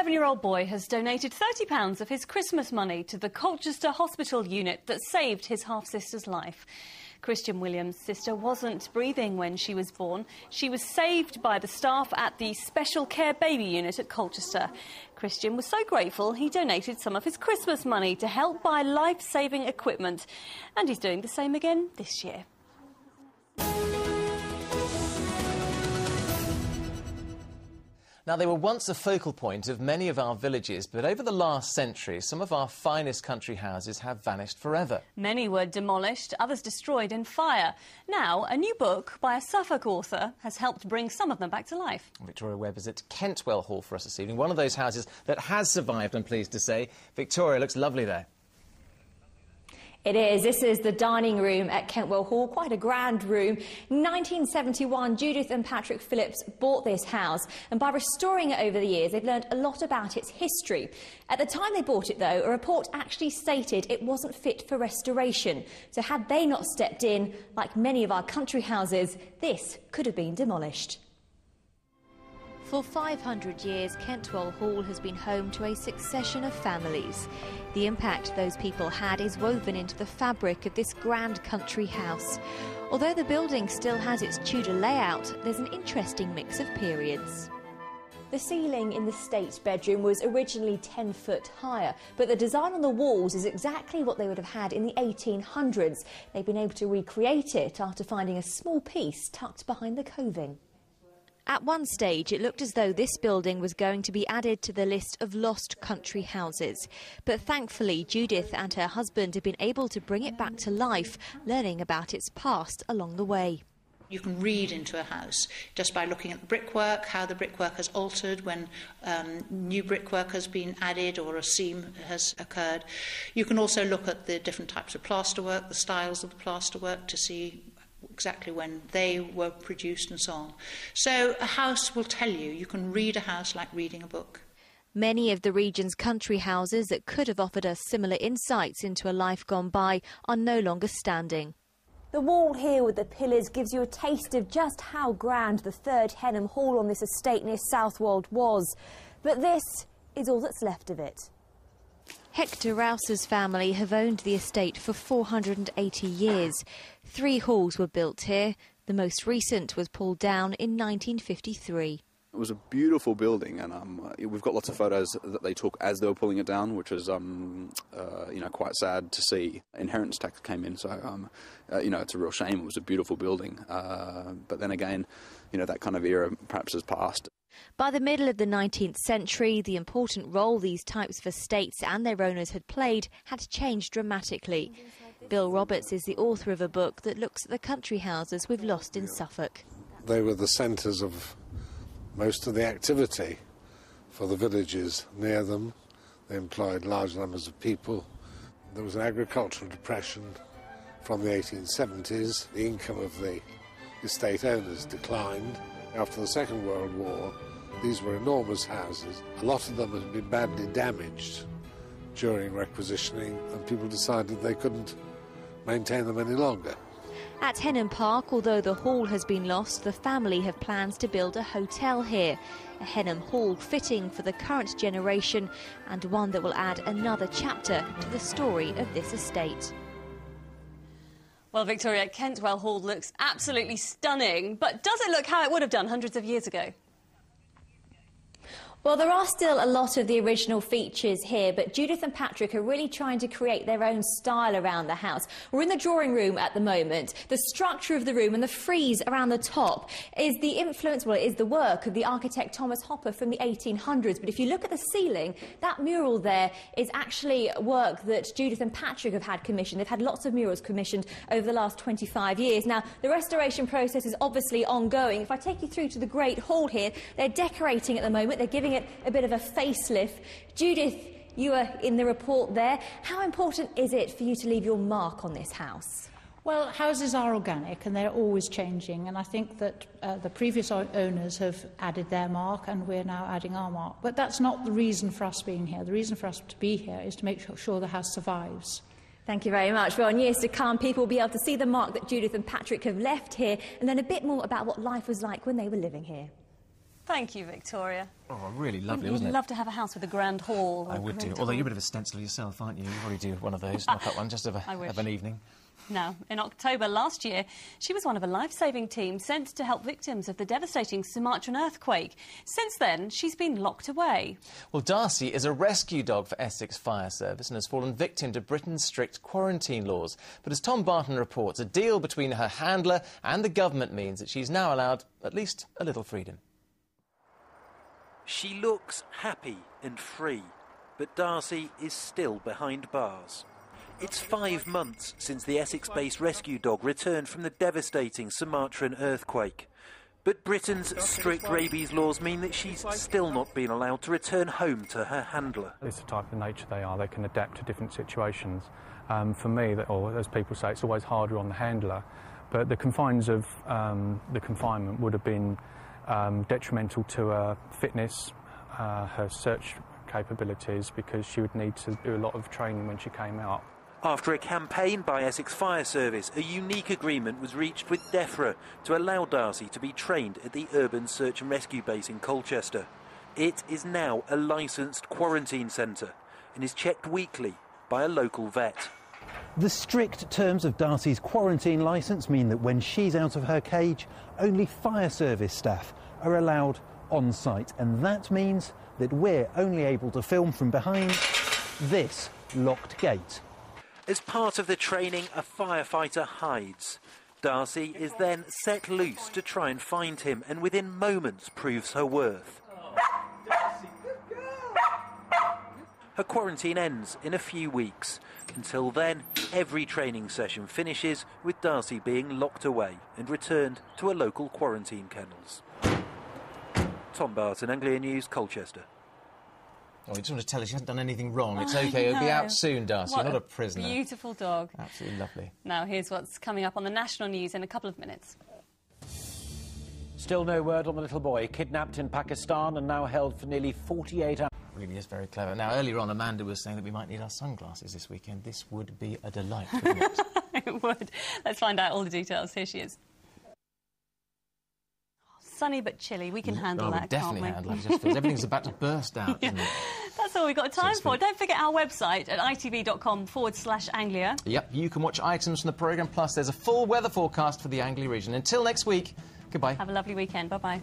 7-year-old boy has donated £30 of his Christmas money to the Colchester Hospital unit that saved his half-sister's life. Christian Williams' sister wasn't breathing when she was born. She was saved by the staff at the Special Care Baby Unit at Colchester. Christian was so grateful he donated some of his Christmas money to help buy life-saving equipment. And he's doing the same again this year. Now, they were once a focal point of many of our villages, but over the last century, some of our finest country houses have vanished forever. Many were demolished, others destroyed in fire. Now, a new book by a Suffolk author has helped bring some of them back to life. Victoria Webb is at Kentwell Hall for us this evening, one of those houses that has survived, I'm pleased to say. Victoria, looks lovely there. It is. This is the dining room at Kentwell Hall, quite a grand room. In 1971, Judith and Patrick Phillips bought this house, and by restoring it over the years, they've learned a lot about its history. At the time they bought it, though, a report actually stated it wasn't fit for restoration. So had they not stepped in, like many of our country houses, this could have been demolished. For 500 years, Kentwell Hall has been home to a succession of families. The impact those people had is woven into the fabric of this grand country house. Although the building still has its Tudor layout, there's an interesting mix of periods. The ceiling in the state bedroom was originally 10 foot higher, but the design on the walls is exactly what they would have had in the 1800s. They've been able to recreate it after finding a small piece tucked behind the coving. At one stage, it looked as though this building was going to be added to the list of lost country houses. But thankfully, Judith and her husband have been able to bring it back to life, learning about its past along the way. You can read into a house just by looking at the brickwork, how the brickwork has altered when new brickwork has been added or a seam has occurred. You can also look at the different types of plasterwork, the styles of the plasterwork, to see exactly when they were produced and so on. So a house will tell you. You can read a house like reading a book. Many of the region's country houses that could have offered us similar insights into a life gone by are no longer standing. The wall here with the pillars gives you a taste of just how grand the third Henham Hall on this estate near Southwold was. But this is all that's left of it. Hector Rouse's family have owned the estate for 480 years. 3 halls were built here. The most recent was pulled down in 1953. It was a beautiful building, and we've got lots of photos that they took as they were pulling it down, which was, quite sad to see. Inheritance tax came in, so, it's a real shame. It was a beautiful building. But then again, that kind of era perhaps has passed. By the middle of the 19th century, the important role these types of estates and their owners had played had changed dramatically. Bill Roberts is the author of a book that looks at the country houses we've lost in Suffolk. They were the centres of most of the activity for the villages near them. They employed large numbers of people. There was an agricultural depression from the 1870s. The income of the estate owners declined. After the Second World War, these were enormous houses. A lot of them had been badly damaged during requisitioning, and people decided they couldn't maintain them any longer. At Henham Park, although the hall has been lost, the family have plans to build a hotel here. A Henham Hall fitting for the current generation, and one that will add another chapter to the story of this estate. Well, Victoria, Kentwell Hall looks absolutely stunning, but does it look how it would have done hundreds of years ago? Well, there are still a lot of the original features here, but Judith and Patrick are really trying to create their own style around the house. We're in the drawing room at the moment. The structure of the room and the frieze around the top is the influence, well, it is the work of the architect Thomas Hopper from the 1800s. But if you look at the ceiling, that mural there is actually work that Judith and Patrick have had commissioned. They've had lots of murals commissioned over the last 25 years. Now, the restoration process is obviously ongoing. If I take you through to the Great Hall here, they're decorating at the moment. They're giving it a bit of a facelift. Judith, you were in the report there. How important is it for you to leave your mark on this house? Well, houses are organic and they're always changing, and I think that the previous owners have added their mark and we're now adding our mark. But that's not the reason for us being here. The reason for us to be here is to make sure the house survives. Thank you very much. Well, in years to come, people will be able to see the mark that Judith and Patrick have left here and learn a bit more about what life was like when they were living here. Thank you, Victoria. Oh, really lovely, You'd wasn't it? love to have a house with a grand hall. I would do. Although you're a bit of a stenciler yourself, aren't you? You probably do one of those, knock up one just of an evening. Now, in October last year, she was one of a life-saving team sent to help victims of the devastating Sumatran earthquake. Since then, she's been locked away. Well, Darcy is a rescue dog for Essex Fire Service and has fallen victim to Britain's strict quarantine laws. But as Tom Barton reports, a deal between her handler and the government means that she's now allowed at least a little freedom. She looks happy and free, but Darcy is still behind bars. It's 5 months since the Essex-based rescue dog returned from the devastating Sumatran earthquake. But Britain's strict rabies laws mean that she's still not been allowed to return home to her handler. It's the type of nature they are. They can adapt to different situations. For me, or as people say, it's always harder on the handler. But the confines of the confinement would have been detrimental to her fitness, her search capabilities, because she would need to do a lot of training when she came out. After a campaign by Essex Fire Service, a unique agreement was reached with DEFRA to allow Darcy to be trained at the Urban Search and Rescue Base in Colchester. It is now a licensed quarantine centre and is checked weekly by a local vet. The strict terms of Darcy's quarantine licence mean that when she's out of her cage, only fire service staff are allowed on site, and that means that we're only able to film from behind this locked gate. As part of the training, a firefighter hides. Darcy is then set loose to try and find him, and within moments proves her worth. Her quarantine ends in a few weeks. Until then, every training session finishes with Darcy being locked away and returned to a local quarantine kennels. Tom Barton, Anglia News, Colchester. Oh, we just want to tell her she hasn't done anything wrong. It's OK, it'll be out soon, Darcy. You're not a prisoner. Beautiful dog. Absolutely lovely. Now, here's what's coming up on the national news in a couple of minutes. Still no word on the little boy, kidnapped in Pakistan and now held for nearly 48 hours. Really is very clever. Now, earlier on, Amanda was saying that we might need our sunglasses this weekend. This would be a delight, wouldn't it? It would. Let's find out all the details. Here she is. Sunny but chilly. We can handle that, definitely can't we? handle it. It just feels everything's about to burst out, isn't it? That's all we've got time for. Don't forget our website at itv.com/Anglia. Yep, you can watch items from the programme, plus there's a full weather forecast for the Anglia region. Until next week, goodbye. Have a lovely weekend. Bye-bye.